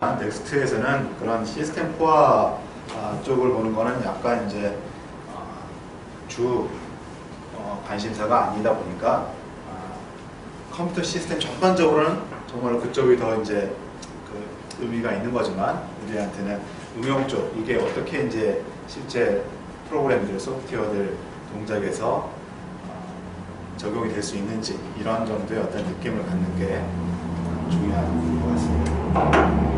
넥스트에서는 그런 시스템 코어 쪽을 보는 거는 약간 이제 주 관심사가 아니다 보니까 컴퓨터 시스템 전반적으로는 정말 그쪽이 더 이제 그 의미가 있는 거지만 우리한테는 응용 쪽, 이게 어떻게 이제 실제 프로그램들, 소프트웨어들 동작에서 적용이 될 수 있는지 이런 정도의 어떤 느낌을 갖는 게 중요한 것 같습니다.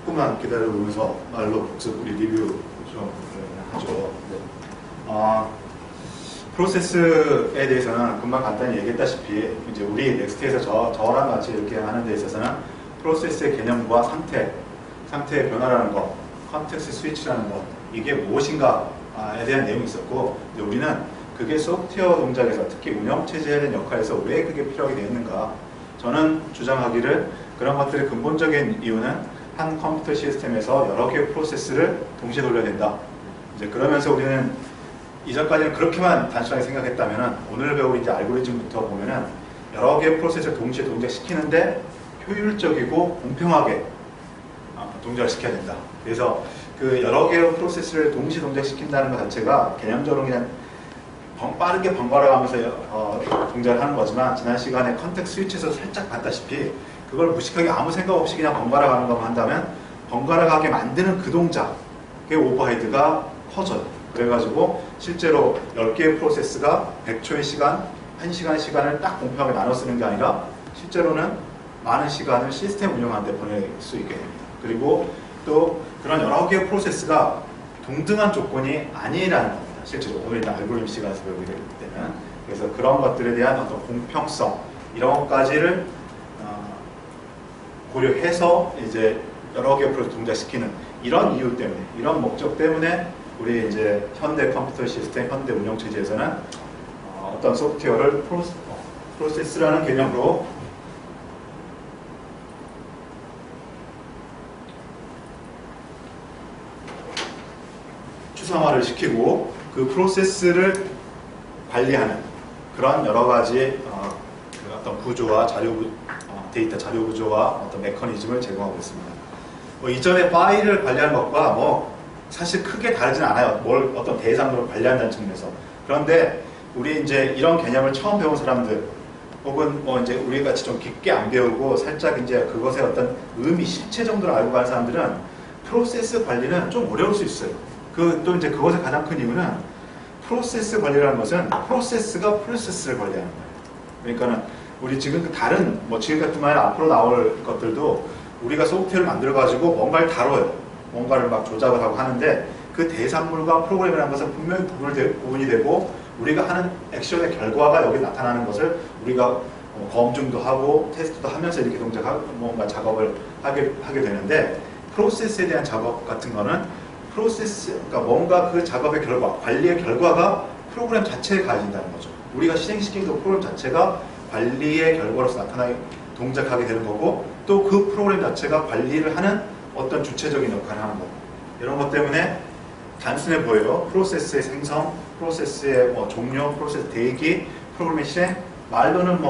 조금만 기다려보면서 말로 복습 우리 리뷰 좀 하죠. 프로세스에 대해서는 금방 간단히 얘기했다시피 이제 우리 넥스트에서 저랑 같이 이렇게 하는 데 있어서는 프로세스의 개념과 상태의 변화라는 것, 컨텍스트 스위치라는 것, 이게 무엇인가에 대한 내용이 있었고, 우리는 그게 소프트웨어 동작에서 특히 운영체제에 대한 역할에서 왜 그게 필요하게 되었는가. 저는 주장하기를 그런 것들의 근본적인 이유는 한 컴퓨터 시스템에서 여러 개의 프로세스를 동시에 돌려야 된다. 이제 그러면서 우리는 이전까지는 그렇게만 단순하게 생각했다면 오늘 배울 이제 알고리즘부터 보면은 여러 개의 프로세스를 동시에 동작시키는데 효율적이고 공평하게 동작을 시켜야 된다. 그래서 그 여러 개의 프로세스를 동시에 동작시킨다는 것 자체가 개념적으로 그냥 빠르게 번갈아 가면서 동작을 하는 거지만, 지난 시간에 컨텍스트 스위치에서 살짝 봤다시피 그걸 무식하게 아무 생각 없이 그냥 번갈아 가는 것만 한다면 번갈아 가게 만드는 그 동작의 오버헤드가 커져요. 그래가지고 실제로 10개의 프로세스가 100초의 시간, 1시간의 시간을 딱 공평하게 나눠 쓰는 게 아니라 실제로는 많은 시간을 시스템 운영하는 데 보낼 수 있게 됩니다. 그리고 또 그런 여러 개의 프로세스가 동등한 조건이 아니라는 겁니다. 실제로 오늘 일단 알고리즘 시간에서 배우게 되기 때문에. 그래서 그런 것들에 대한 어떤 공평성, 이런 것까지를 고려해서 이제 여러 개의 프로세스 동작시키는 이런 이유 때문에, 이런 목적 때문에 우리 이제 현대 컴퓨터 시스템, 현대 운영체제에서는 어떤 소프트웨어를 프로세스라는 개념으로 추상화를 시키고 그 프로세스를 관리하는 그런 여러 가지 그 어떤 구조와 데이터 자료 구조와 어떤 메커니즘을 제공하고 있습니다. 이전에 파일을 관리하는 것과 사실 크게 다르진 않아요. 어떤 대상으로 관리한다는 측면에서. 그런데 우리 이제 이런 개념을 처음 배운 사람들, 혹은 이제 우리 같이 좀 깊게 안 배우고 살짝 이제 그것의 어떤 의미, 실체 정도를 알고 가는 사람들은 프로세스 관리는 좀 어려울 수 있어요. 또 이제 그것의 가장 큰 이유는 프로세스 관리라는 것은 프로세스가 프로세스를 관리하는 거예요. 그러니까는 우리 지금 다른 지금 같은 말 앞으로 나올 것들도 우리가 소프트웨어를 만들어 가지고 뭔가를 다뤄요. 뭔가를 막 조작을 하고 하는데 그 대상물과 프로그램이라는 것은 분명히 구분이 되고 우리가 하는 액션의 결과가 여기 나타나는 것을 우리가 검증도 하고 테스트도 하면서 이렇게 뭔가 작업을 하게 되는데, 프로세스에 대한 작업 같은 거는 그러니까 뭔가 그 작업의 결과, 관리의 결과가 프로그램 자체에 가해진다는 거죠. 우리가 실행시킨 그 프로그램 자체가 관리의 결과로서 동작하게 되는 거고, 또 그 프로그램 자체가 관리를 하는 어떤 주체적인 역할을 하는 거고, 이런 것 때문에 단순해 보여요. 프로세스의 생성, 프로세스의 종료, 프로세스 대기, 프로그램의 실행, 말로는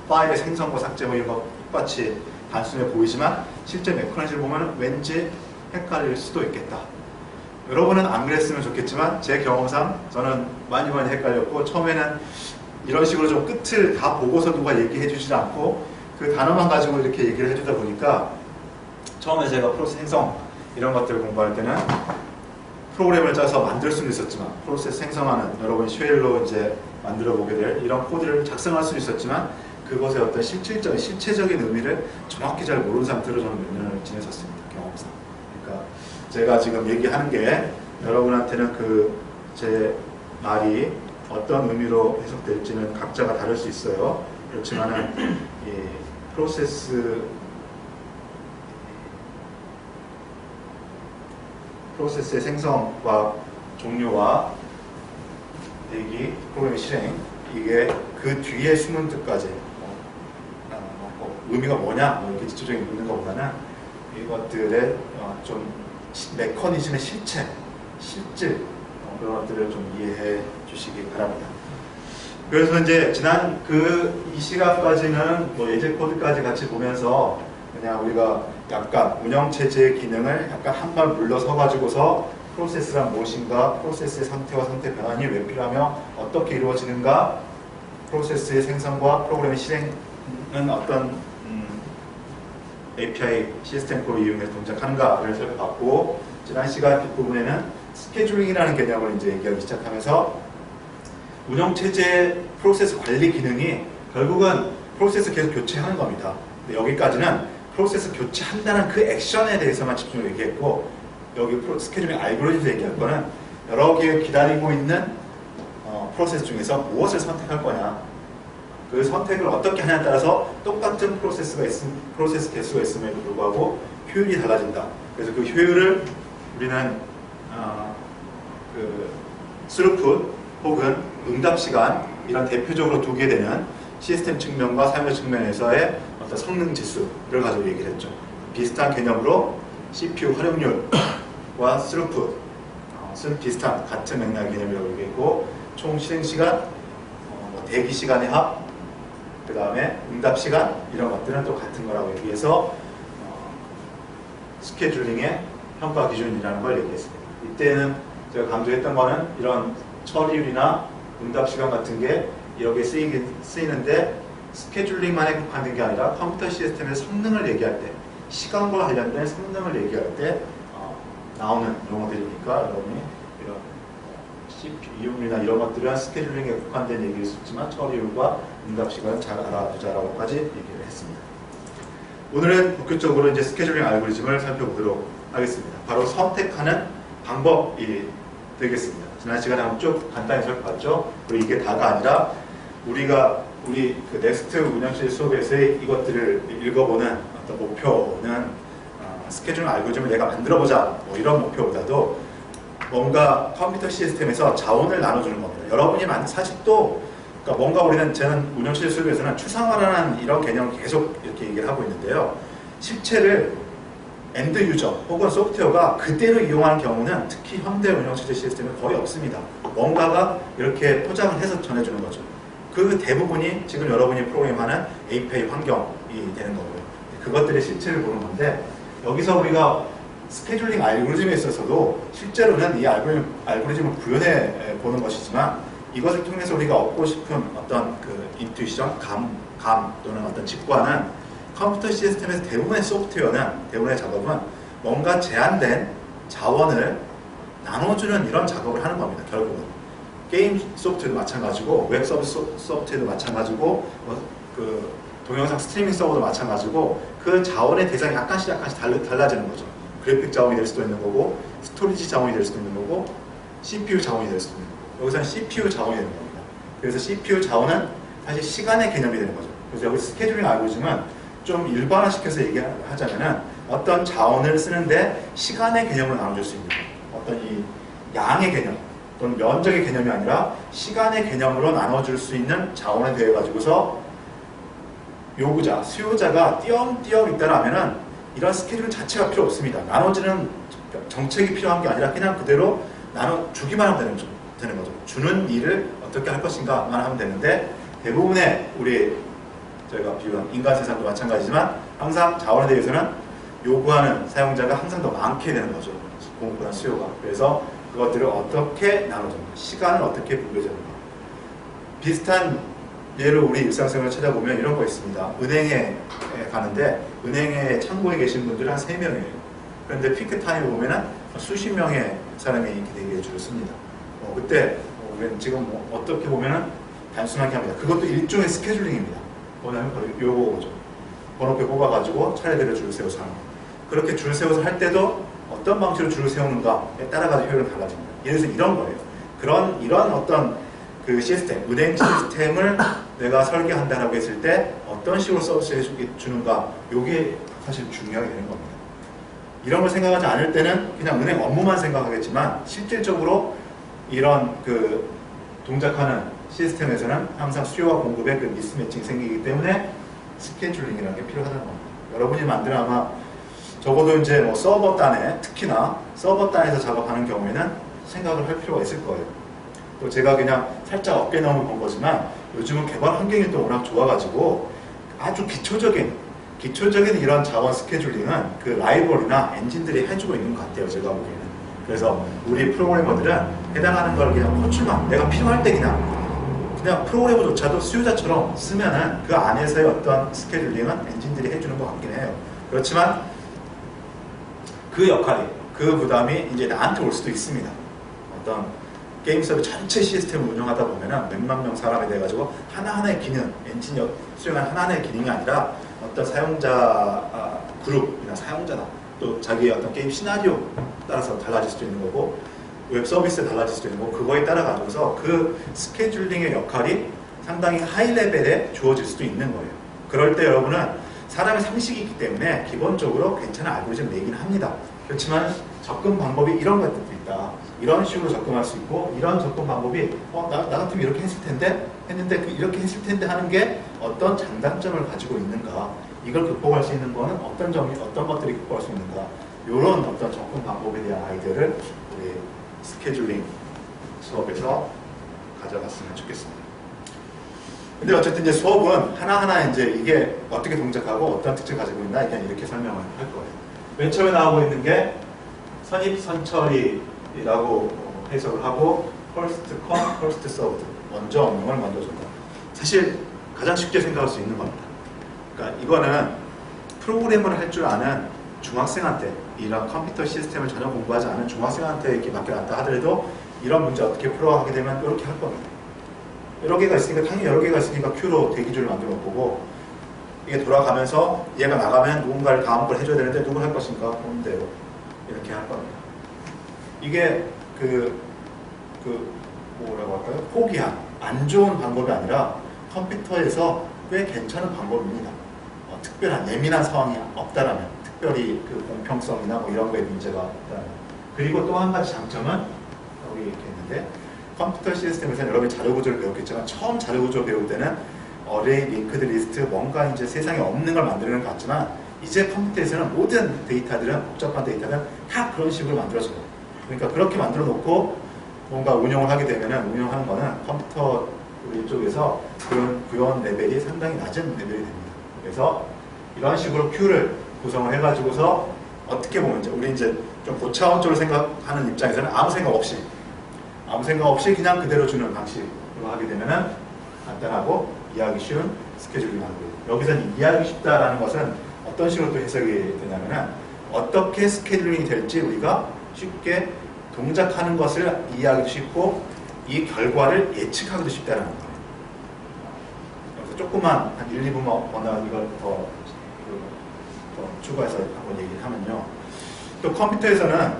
파일의 생성과 삭제 이런 거 똑같이 단순해 보이지만 실제 메커니즘을 보면 왠지 헷갈릴 수도 있겠다. 여러분은 안 그랬으면 좋겠지만 제 경험상 저는 많이 헷갈렸고, 처음에는 이런 식으로 좀 끝을 다 보고서 누가 얘기해 주지 않고 그 단어만 가지고 이렇게 얘기를 해주다 보니까, 처음에 제가 프로세스 생성 이런 것들을 공부할 때는 프로그램을 짜서 만들 수는 있었지만, 프로세스 생성하는 여러분이 쉘로 이제 만들어 보게 될 이런 코드를 작성할 수는 있었지만 그것의 어떤 실체적인 의미를 정확히 잘 모르는 상태로 저는 몇 년을 지냈었습니다. 경험상. 그러니까 제가 지금 얘기하는 게 여러분한테는 제 말이 어떤 의미로 해석될지는 각자가 다를 수 있어요. 그렇지만은 프로세스 프로세스의 생성과 종료와 대기, 프로그램의 실행, 이게 그 뒤에 숨은 뜻까지 의미가 뭐냐 이렇게 지적인 묻는 것보다는 이것들의 좀 메커니즘의 실체, 실질 그런 것들을 좀 이해해 주시기 바랍니다. 그래서 이제 지난 이 시간까지는 뭐 예제 코드까지 같이 보면서 그냥 우리가 약간 운영체제의 기능을 약간 한 발 물러서 가지고서 프로세스란 무엇인가, 프로세스의 상태와 상태 변환이 왜 필요하며 어떻게 이루어지는가, 프로세스의 생성과 프로그램의 실행은 어떤 API 시스템 콜을 이용해서 동작하는가를 살펴봤고, 지난 시간 뒷부분에는 스케줄링이라는 개념을 이제 얘기하기 시작하면서 운영체제 프로세스 관리 기능이 결국은 프로세스 계속 교체하는 겁니다. 근데 여기까지는 프로세스 교체한다는 그 액션에 대해서만 집중을 얘기했고, 여기 스케줄링 알고리즘에서 얘기할 거는 여러 개 기다리고 있는 프로세스 중에서 무엇을 선택할 거냐, 그 선택을 어떻게 하냐에 따라서 똑같은 프로세스 개수가 있음에도 불구하고 효율이 달라진다. 그래서 그 효율을 우리는 그 스루풋 혹은 응답 시간, 이런 대표적으로 두게 되는 시스템 측면과 사용자 측면에서의 어떤 성능 지수를 가지고 얘기를 했죠. 비슷한 개념으로 CPU 활용률과 스루풋, 비슷한 같은 맥락 개념이라고 얘기했고, 총 실행 시간, 대기 시간의 합, 그 다음에 응답 시간, 이런 것들은 또 같은 거라고 얘기해서 스케줄링의 평가 기준이라는 걸 얘기했습니다. 이때는 제가 강조했던 거는 이런 처리율이나 응답 시간 같은 게 여기에 쓰이는데, 스케줄링만에 국한된 게 아니라 컴퓨터 시스템의 성능을 얘기할 때, 시간과 관련된 성능을 얘기할 때 나오는 용어들이니까 여러분이 이런 CPU 이용률이나 이런 것들은 스케줄링에 국한된 얘기일 수 있지만 처리율과 응답 시간은 잘 알아두자라고까지 얘기를 했습니다. 오늘은 본격적으로 이제 스케줄링 알고리즘을 살펴보도록 하겠습니다. 바로 선택하는 방법이 되겠습니다. 지난 시간에 한번 쭉 간단히 살펴봤죠. 그리고 이게 다가 아니라 우리 그 넥스트 운영실 수업에서의 이것들을 읽어보는 어떤 목표는 스케줄링 알고리즘을 내가 만들어보자 뭐 이런 목표보다도 뭔가 컴퓨터 시스템에서 자원을 나눠주는 겁니다. 여러분이 사실 또 그러니까 뭔가 저는 운영실 수업에서는 추상화라는 이런 개념을 계속 이렇게 얘기를 하고 있는데요. 실체를 엔드 유저 혹은 소프트웨어가 그대로 이용하는 경우는 특히 현대 운영체제 시스템은 거의 없습니다. 뭔가가 이렇게 포장을 해서 전해주는 거죠. 그 대부분이 지금 여러분이 프로그램하는 API 환경이 되는 거고요. 그것들의 실체를 보는 건데, 여기서 우리가 스케줄링 알고리즘에 있어서도 실제로는 이 알고리즘을 구현해 보는 것이지만, 이것을 통해서 우리가 얻고 싶은 어떤 그 인투이션, 감 또는 어떤 직관은 컴퓨터 시스템에서 대부분의 소프트웨어는, 대부분의 작업은 뭔가 제한된 자원을 나눠주는 이런 작업을 하는 겁니다. 결국은 게임 소프트웨어도 마찬가지고, 웹 서비스 소프트웨어도 마찬가지고, 그 동영상 스트리밍 서버도 마찬가지고, 그 자원의 대상이 약간씩 달라지는 거죠. 그래픽 자원이 될 수도 있는 거고, 스토리지 자원이 될 수도 있는 거고, CPU 자원이 될 수도 있는 거고, 여기서는 CPU 자원이 되는 겁니다. 그래서 CPU 자원은 사실 시간의 개념이 되는 거죠. 그래서 여기 스케줄링 알고리즘은 좀 일반화시켜서 얘기하자면은 어떤 자원을 쓰는데 시간의 개념으로 나눠줄 수 있는 어떤 이 양의 개념 또는 면적의 개념이 아니라 시간의 개념으로 나눠줄 수 있는 자원에 대해 가지고서 요구자, 수요자가 띄엄띄엄 있다라면은 이런 스케줄 자체가 필요 없습니다. 나눠지는 정책이 필요한 게 아니라 그냥 그대로 나눠주기만 하면 되는 거죠. 주는 일을 어떻게 할 것인가만 하면 되는데, 대부분의 저희가 비유한 인간 세상도 마찬가지지만 항상 자원에 대해서는 요구하는 사용자가 항상 더 많게 되는 거죠. 공급보다 수요가. 그래서 그것들을 어떻게 나눠주는가, 시간을 어떻게 분배하는가. 비슷한 예를 우리 일상생활을 찾아보면 이런 거 있습니다. 은행에 가는데 은행에 창고에 계신 분들이 한 3명이에요. 그런데 피크타임에 보면은 수십 명의 사람이 이렇게 대기에 줄을 씁니다. 그때 지금 어떻게 보면은 단순하게 합니다. 그것도 일종의 스케줄링입니다. 뭐냐면 바로 요거죠. 번호표 뽑아가지고 차례대로 줄을 세워서 하는 거. 그렇게 줄 세워서 할 때도 어떤 방식으로 줄을 세우는가에 따라가지고 효율은 달라집니다. 예를 들어서 이런 거예요. 이런 어떤 그 시스템, 은행 시스템을 내가 설계한다라고 했을 때 어떤 식으로 서비스 해주는가, 이게 사실 중요하게 되는 겁니다. 이런 걸 생각하지 않을 때는 그냥 은행 업무만 생각하겠지만 실질적으로 이런 그 동작하는 시스템에서는 항상 수요와 공급의 그 미스매칭이 생기기 때문에 스케줄링이라는 게 필요하다는 겁니다. 여러분이 만드는 아마 적어도 이제 뭐 서버 단에 특히나 서버 단에서 작업하는 경우에는 생각을 할 필요가 있을 거예요. 또 제가 그냥 살짝 어깨 너머 본 거지만 요즘은 개발 환경이 또 워낙 좋아가지고 아주 기초적인 이런 자원 스케줄링은 그 라이벌이나 엔진들이 해주고 있는 것 같아요. 제가 보기에는. 그래서 우리 프로그래머들은 해당하는 걸 그냥 호출만 내가 필요할 때 그냥 프로그래머조차도 수요자처럼 쓰면은 그 안에서의 어떤 스케줄링은 엔진들이 해주는 것 같긴 해요. 그렇지만 그 역할이, 그 부담이 이제 나한테 올 수도 있습니다. 어떤 게임 서버 전체 시스템을 운영하다 보면은 몇만 명 사람이 돼가지고 하나하나의 기능, 엔진이 수행한 하나하나의 기능이 아니라 어떤 사용자 그룹이나 사용자나 또 자기의 어떤 게임 시나리오 따라서 달라질 수도 있는 거고 웹 서비스에 달라질 수도 있는 거고 그거에 따라 가지고서 그 스케줄링의 역할이 상당히 하이 레벨에 주어질 수도 있는 거예요. 그럴 때 여러분은 사람의 상식이 있기 때문에 기본적으로 괜찮은 알고리즘을 내긴 합니다. 그렇지만 접근 방법이 이런 것들도 있다. 이런 식으로 접근할 수 있고 이런 접근 방법이 나 같으면 이렇게 했을 텐데 했는데 이렇게 했을 텐데 하는 게 어떤 장단점을 가지고 있는가, 이걸 극복할 수 있는 거는 어떤 것들이 극복할 수 있는가, 이런 어떤 접근 방법에 대한 아이디어를 우리 스케줄링 수업에서 가져갔으면 좋겠습니다. 근데 어쨌든 이제 수업은 하나하나 이제 이게 어떻게 동작하고 어떤 특징을 가지고 있나 이렇게 설명을 할 거예요. 맨 처음에 나오고 있는 게 선입선처리라고 해석을 하고 first come, first served, 먼저 업무를 먼저 준다. 사실 가장 쉽게 생각할 수 있는 겁니다. 그러니까 이거는 프로그래머를 할 줄 아는 중학생한테, 이런 컴퓨터 시스템을 전혀 공부하지 않은 중학생한테 이렇게 맡겨놨다 하더라도 이런 문제 어떻게 풀어가게 되면 이렇게 할 겁니다. 여러 개가 있으니까, 당연히 여러 개가 있으니까 큐로 대기줄을 만들어 놓고 이게 돌아가면서 얘가 나가면 누군가를 다음 걸 해줘야 되는데 누굴 할 것인가 보면 돼요. 이렇게 할 겁니다. 이게 뭐라고 할까요? 포기한, 안 좋은 방법이 아니라 컴퓨터에서 꽤 괜찮은 방법입니다. 특별한 예민한 상황이 없다라면, 특별히 그 공평성이나 뭐 이런 거에 문제가 없다라면. 그리고 또 한 가지 장점은 여기 이렇게 있는데, 컴퓨터 시스템에서는 여러분이 자료 구조를 배웠겠지만 처음 자료 구조 배울 때는 어레이, 링크드 리스트, 뭔가 이제 세상에 없는 걸 만드는 것 같지만 이제 컴퓨터에서는 모든 데이터들은, 복잡한 데이터는 다 그런 식으로 만들어져요. 그러니까 그렇게 만들어 놓고 뭔가 운영을 하게 되면은, 운영하는 거는 컴퓨터 우리 쪽에서 그런 구현 레벨이 상당히 낮은 레벨이 됩니다. 그래서 이런 식으로 큐를 구성을 해가지고서 어떻게 보면 우리 이제 좀 고차원적으로 생각하는 입장에서는 아무 생각 없이 그냥 그대로 주는 방식으로 하게 되면은 간단하고 이해하기 쉬운 스케줄링 알고리즘. 여기서는 이해하기 쉽다라는 것은 어떤 식으로 또 해석이 되냐면은 어떻게 스케줄링이 될지 우리가 쉽게 동작하는 것을 이해하기도 쉽고 이 결과를 예측하기도 쉽다는 거예요. 그래서 조금만 한 1, 2분만 이걸 더 추가해서 한번 얘기를 하면요. 또 컴퓨터에서는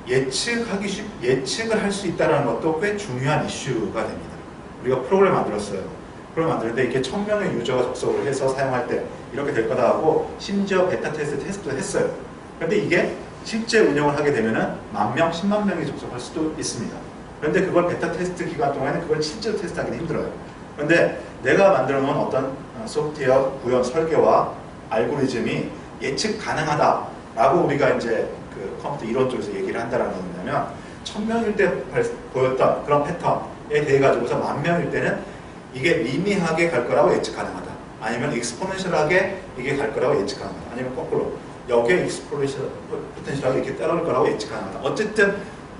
예측을 할 수 있다는 것도 꽤 중요한 이슈가 됩니다. 우리가 프로그램 만들었어요. 프로그램 만들 때 이렇게 1000명의 유저가 접속을 해서 사용할 때 이렇게 될 거다 하고 심지어 베타 테스트도 했어요. 그런데 이게 실제 운영을 하게 되면은 10,000명, 10만 명이 접속할 수도 있습니다. 그런데 그걸 베타 테스트 기간 동안에는 그걸 실제로 테스트하기는 힘들어요. 그런데 내가 만들어 놓은 어떤 소프트웨어 구현 설계와 알고리즘이 예측 가능하다라고 우리가 이제 그 컴퓨터 이론 쪽에서 얘기를 한다는 건 뭐냐면 1000명일 때 보였던 그런 패턴에 대해 가지고서 10,000명일 때는 이게 미미하게 갈 거라고 예측 가능하다. 아니면 익스포넨셜하게 이게 갈 거라고 예측 가능하다. 아니면 거꾸로 여기에 익스포넨셜하게 이렇게 따라올 거라고 예측 가능하다. 어쨌든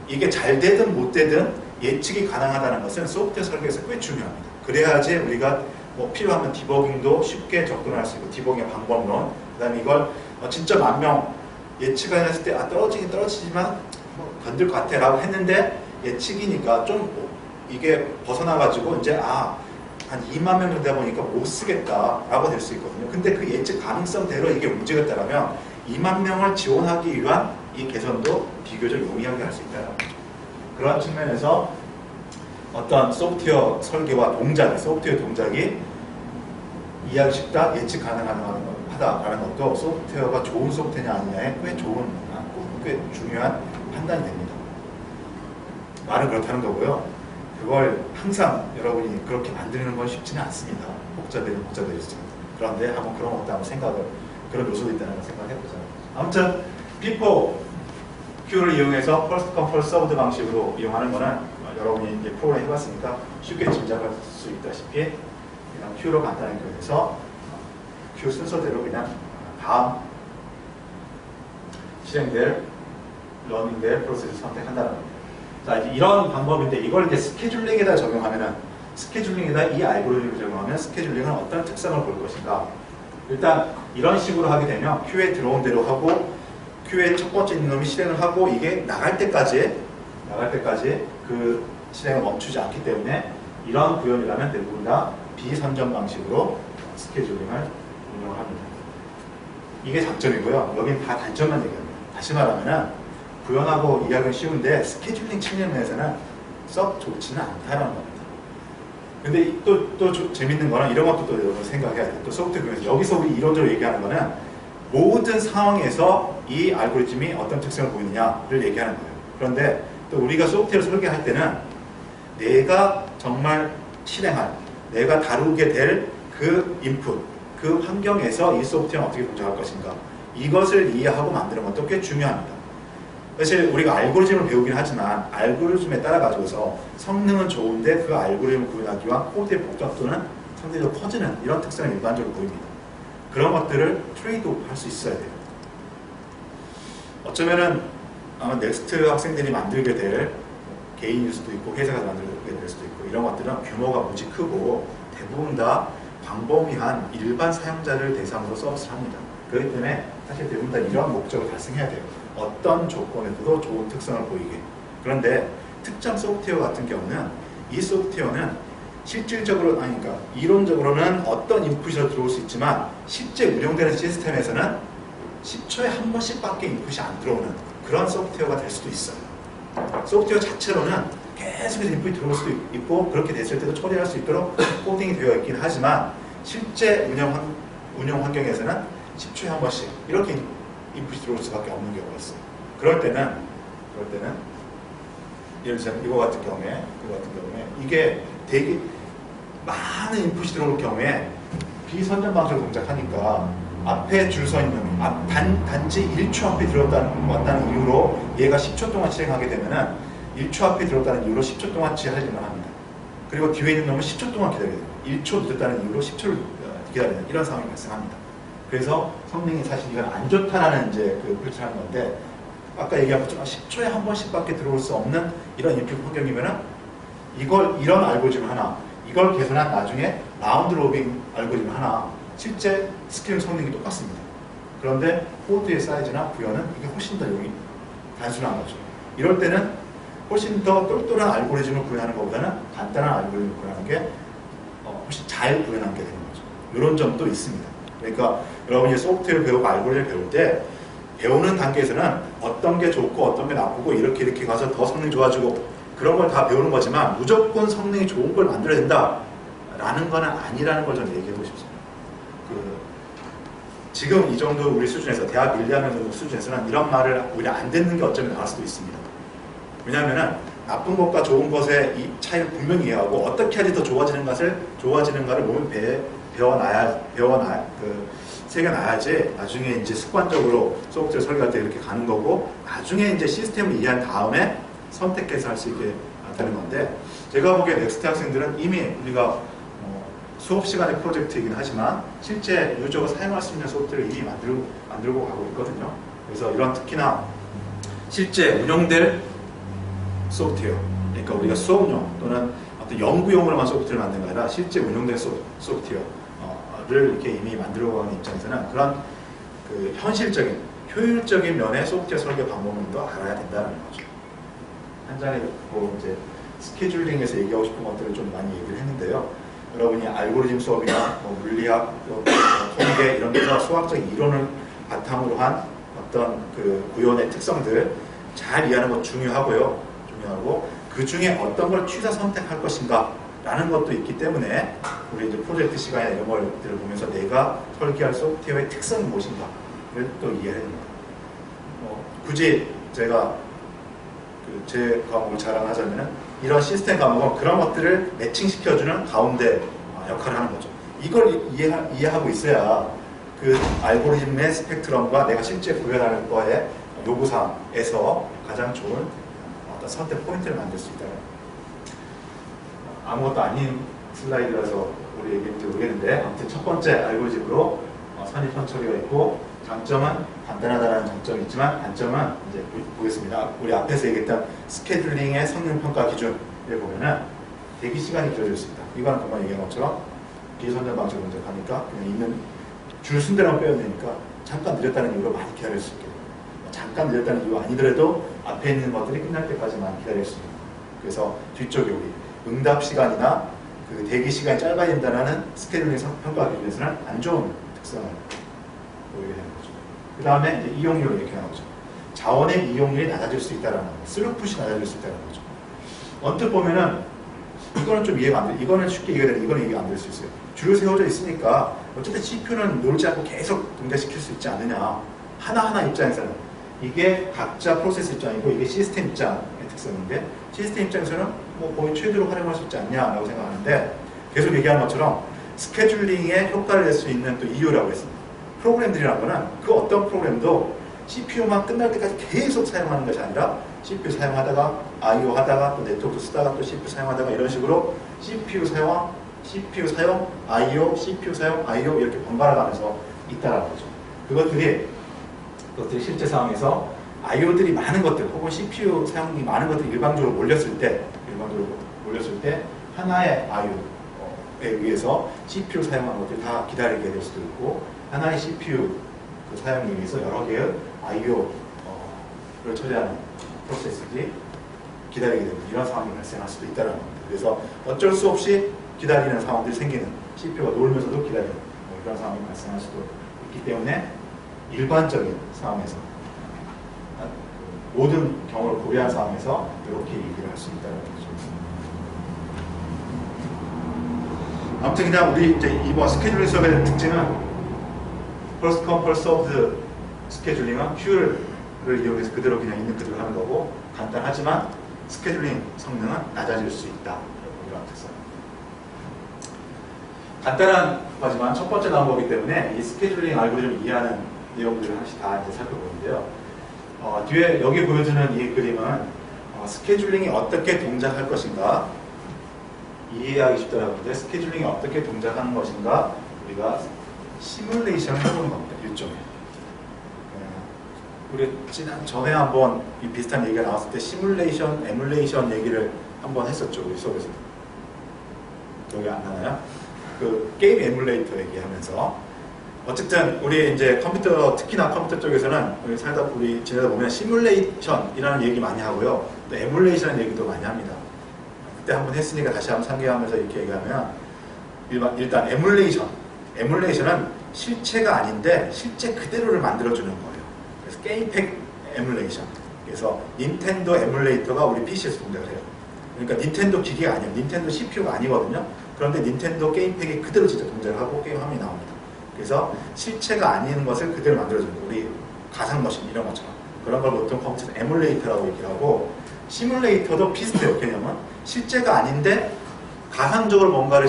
이게 잘 되든 못 되든 예측이 가능하다는 것은 소프트웨어 설계에서 꽤 중요합니다. 그래야지 우리가 뭐 필요하면 디버깅도 쉽게 접근할 수 있고, 디버깅의 방법론, 그 다음에 이걸 진짜 10,000명 예측을 했을 때 떨어지긴 떨어지지만 건들 것 같아 라고 했는데 예측이니까 좀 이게 벗어나가지고 이제 한 2만 명 되다 보니까 못 쓰겠다 라고 될 수 있거든요. 근데 그 예측 가능성대로 이게 움직였다면 2만 명을 지원하기 위한 이 개선도 비교적 용이하게 할 수 있다는 거죠. 그런 측면에서 어떤 소프트웨어 설계와 소프트웨어 동작이 이해하기 쉽다, 예측 가능하다라는 것도 소프트웨어가 좋은 소프트웨어냐 아니냐에 꽤 좋은 꽤 중요한 판단이 됩니다. 말은 그렇다는 거고요. 그걸 항상 여러분이 그렇게 만드는 건 쉽지는 않습니다. 복잡해졌습니다. 그런데 한번 그런 것도 한번 생각을, 그런 요소도 있다는 걸 생각을 해보자. 아무튼 비포 Q를 이용해서 first come first served 방식으로 이용하는 거는 여러분이 이제 프로그램 해봤으니까 쉽게 짐작할 수 있다시피 그냥 Q로 간단하게 표현해서 Q 순서대로 그냥 다음 실행될 러닝될 프로세스를 선택한다는 겁니다. 자, 이제 이런 방법인데 이걸 이제 스케줄링에다 적용하면은 스케줄링에다 이 알고리즘을 적용하면 스케줄링은 어떤 특성을 볼 것인가. 일단 이런 식으로 하게 되면 Q에 들어온 대로 하고 Q의 첫 번째 놈이 실행을 하고 이게 나갈 때까지 그 실행을 멈추지 않기 때문에 이런 구현이라면 대부분 다 비선점 방식으로 스케줄링을 운영합니다. 이게 장점이고요. 여긴 다 단점만 얘기합니다. 다시 말하면은 구현하고 이해하기는 쉬운데 스케줄링 측면에서는 썩 좋지는 않다는 겁니다. 근데 또 재밌는 거는 이런 것도 또 여러분 생각해야 돼요. 또 소프트웨어 중에서 여기서 우리 이론적으로 얘기하는 거는 모든 상황에서 이 알고리즘이 어떤 특성을 보이느냐를 얘기하는 거예요. 그런데 또 우리가 소프트웨어를 설계할 때는 내가 정말 실행할, 내가 다루게 될 그 인풋, 그 환경에서 이 소프트웨어는 어떻게 동작할 것인가, 이것을 이해하고 만드는 것도 꽤 중요합니다. 사실 우리가 알고리즘을 배우긴 하지만 알고리즘에 따라 가지고서 성능은 좋은데 그 알고리즘을 구현하기 위한 코드의 복잡도는 상대적으로 커지는 이런 특성을 일반적으로 보입니다. 그런 것들을 트레이드오프 할 수 있어야 돼요. 어쩌면은 아마 넥스트 학생들이 만들게 될 개인일 수도 있고 회사가 만들게 될 수도 있고 이런 것들은 규모가 무지 크고 대부분 다 광범위한 일반 사용자를 대상으로 서비스를 합니다. 그렇기 때문에 사실 대부분 다 이러한 목적을 달성해야 돼요. 어떤 조건에서도 좋은 특성을 보이게. 그런데 특정 소프트웨어 같은 경우는 이 소프트웨어는 실질적으로, 그러니까 이론적으로는 어떤 인풋이 들어올 수 있지만 실제 운영되는 시스템에서는 10초에 한 번씩밖에 인풋이 안 들어오는 그런 소프트웨어가 될 수도 있어요. 소프트웨어 자체로는 계속해서 인풋이 들어올 수도 있고 그렇게 됐을 때도 처리할 수 있도록 코딩이 되어 있긴 하지만 실제 운영 환경에서는 10초에 한 번씩 이렇게 인풋이 들어올 수밖에 없는 경우가 있어요. 그럴 때는 예를 들어서 이거 같은 경우에 이게 되게 많은 인풋이 들어올 경우에 비선점 방식으로 동작하니까 앞에 줄 서 있는 단지 1초 앞에 왔다는 이유로 얘가 10초 동안 실행하게 되면은 1초 앞에 들어왔다는 이유로 10초 동안 지하일만 합니다. 그리고 뒤에 있는 놈은 10초 동안 기다려야 돼요. 1초 늦었다는 이유로 10초를 기다리는 이런 상황이 발생합니다. 그래서 성능이 사실 이건 안 좋다라는 이제 그 표출하는 건데 아까 얘기한 것처럼 10초에 한 번씩밖에 들어올 수 없는 이런 인풋 환경이면은 이런 알고리즘 하나, 이걸 개선한 나중에 라운드 로빙 알고리즘 하나 실제 스킬 성능이 똑같습니다. 그런데 코드의 사이즈나 구현은 이게 훨씬 더 단순한 거죠. 이럴 때는 훨씬 더 똘똘한 알고리즘을 구현하는 것보다는 간단한 알고리즘을 구현하는 게 훨씬 잘 구현한 게 되는 거죠. 이런 점도 있습니다. 그러니까 여러분이 소프트웨어를 배우고 알고리즘을 배울 때 배우는 단계에서는 어떤 게 좋고 어떤 게 나쁘고 이렇게 가서 더 성능이 좋아지고 그런 걸 다 배우는 거지만 무조건 성능이 좋은 걸 만들어야 된다라는 거는 아니라는 걸 저는 얘기하고 싶습니다. 지금 이 정도 우리 수준에서 대학 1, 2학년 정도 수준에서는 이런 말을 오히려 안 듣는 게 어쩌면 나을 수도 있습니다. 왜냐하면 나쁜 것과 좋은 것의 이 차이를 분명히 이해하고 어떻게 하지 더 좋아지는가를 몸에 새겨놔야지 나중에 이제 습관적으로 소프트웨어 설계할 때 이렇게 가는 거고 나중에 이제 시스템을 이해한 다음에 선택해서 할 수 있게 되는 건데 제가 보기에 넥스트 학생들은 이미 우리가 수업 시간의 프로젝트이긴 하지만 실제 유저가 사용할 수 있는 소프트웨어를 이미 만들고 가고 있거든요. 그래서 이런 특히나 실제 운영될 소프트웨어, 그러니까 우리가 수업용 또는 어떤 연구용으로만 소프트웨어를 만든 게 아니라 실제 운영된 소프트웨어를 이렇게 이미 만들어 가는 입장에서는 그런 그 현실적인, 효율적인 면의 소프트웨어 설계 방법론도 알아야 된다는 거죠. 한 장에 이제 스케줄링에서 얘기하고 싶은 것들을 좀 많이 얘기를 했는데요. 여러분이 알고리즘 수업이나 물리학, 통계 이런 데서 수학적 이론을 바탕으로 한 어떤 그 구현의 특성들 잘 이해하는 것 중요하고 그 중에 어떤 걸 취사 선택할 것인가 라는 것도 있기 때문에 우리 이제 프로젝트 시간이나 이런 것들을 보면서 내가 설계할 소프트웨어의 특성이 무엇인가를 또 이해해야 됩니다. 굳이 제가 제 과목을 자랑하자면 이런 시스템 과목은 그런 것들을 매칭시켜주는 가운데 역할을 하는 거죠. 이걸 이해하고 있어야 그 알고리즘의 스펙트럼과 내가 실제 구현하는 거에 요구사항에서 가장 좋은 어떤 선택 포인트를 만들 수 있다. 아무것도 아닌 슬라이드라서 우리 얘기인지 모르겠는데 아무튼 첫 번째 알고리즘으로 선입선 처리가 있고 장점은 간단하다는 장점이 있지만 단점은 이제 보겠습니다. 우리 앞에서 얘기했던 스케줄링의 성능 평가 기준을 보면은 대기 시간이 길어질 수 있다. 이거는 금방 얘기한 것처럼 비선전 방식을 먼저 가니까 그냥 있는 줄 순대로만 빼면 되니까 잠깐 늦었다는 이유로 많이 기다릴 수 있게 돼요. 잠깐 늦었다는 이유 아니더라도 앞에 있는 것들이 끝날 때까지만 기다릴 수 있는. 그래서 뒤쪽에 우리 응답 시간이나 그 대기 시간이 짧아야 된다는 스케줄링 평가 기준에서는 안 좋은 특성을 보이게 되는 거죠. 그 다음에 이제 이용률을 이렇게 나오죠. 자원의 이용률이 낮아질 수 있다는 거, 스루풋이 낮아질 수 있다는 거죠. 언뜻 보면은 이거는 좀 이해가 안 돼. 이거는 쉽게 이해가 되는데 이거는 이해가 안 될 수 있어요. 줄을 세워져 있으니까 어쨌든 CPU는 놀지 않고 계속 동작시킬 수 있지 않느냐. 하나하나 입장에서는 이게 각자 프로세스 입장이고 이게 시스템 입장의 특성인데 시스템 입장에서는 뭐 거의 최대로 활용할 수 있지 않냐라고 생각하는데 계속 얘기하는 것처럼 스케줄링에 효과를 낼 수 있는 또 이유라고 했습니다. 프로그램들이라는 거는 그 어떤 프로그램도 CPU만 끝날 때까지 계속 사용하는 것이 아니라 CPU 사용하다가 I/O 하다가 또 네트워크 쓰다가 또 CPU 사용하다가 이런 식으로 CPU 사용, I/O, CPU 사용, I/O 이렇게 번갈아 가면서 있다라는 거죠. 그것들이 실제 상황에서 I/O들이 많은 것들 혹은 CPU 사용이 많은 것들이 일방적으로 몰렸을 때 하나의 I/O에 의해서 CPU 사용하는 것들이 다 기다리게 될 수도 있고 하나의 CPU 그 사용에 의해서 여러 개의 I/O를 처리하는 프로세스들이 기다리게 되는 이런 상황이 발생할 수도 있다는 겁니다. 그래서 어쩔 수 없이 기다리는 상황들이 생기는 CPU가 놀면서도 기다리는 이런 상황이 발생할 수도 있기 때문에 일반적인 상황에서 모든 경우를 고려한 상황에서 이렇게 얘기를 할 수 있다는 거죠. 아무튼 그냥 우리 이제 이번 스케줄링 수업의 특징은 first come first served 스케줄링은 큐를 이용해서 그대로 그냥 있는 그대로 하는 거고 간단하지만 스케줄링 성능은 낮아질 수 있다. 이런 특성. 간단한 거지만 첫 번째 나온 거기 때문에 이 스케줄링 알고리즘을 이해하는 내용들을 하나씩 다 이제 살펴보는데요. 뒤에 여기 보여주는 이 그림은 스케줄링이 어떻게 동작할 것인가 이해하기 쉽다라고 하는데 스케줄링이 어떻게 동작하는 것인가 우리가 시뮬레이션을 해보는 겁니다. 일종의. 우리 전에 한번 이 비슷한 얘기가 나왔을 때 시뮬레이션, 에뮬레이션 얘기를 한번 했었죠. 우리 수업에서. 기억이 안 나나요? 그 게임 에뮬레이터 얘기하면서 어쨌든 우리 이제 컴퓨터 특히나 컴퓨터 쪽에서는 우리 지내다 보면 시뮬레이션이라는 얘기 많이 하고요. 또 에뮬레이션 얘기도 많이 합니다. 그때 한번 했으니까 다시 한번 상기하면서 이렇게 얘기하면 일단 에뮬레이션은 실체가 아닌데 실제 그대로를 만들어주는 거예요. 그래서 게임팩 에뮬레이션. 그래서 닌텐도 에뮬레이터가 우리 PC에서 동작을 해요. 그러니까 닌텐도 기기가 아니에요. 닌텐도 CPU가 아니거든요. 그런데 닌텐도 게임팩이 그대로 진짜 동작을 하고 게임 화면이 나옵니다. 그래서 실체가 아닌 것을 그대로 만들어주는 거예요. 우리 가상머신 이런 것처럼. 그런 걸 보통 컴퓨터에서 에뮬레이터라고 얘기를 하고 시뮬레이터도 비슷해요. 개념은. 실제가 아닌데 가상적으로 뭔가를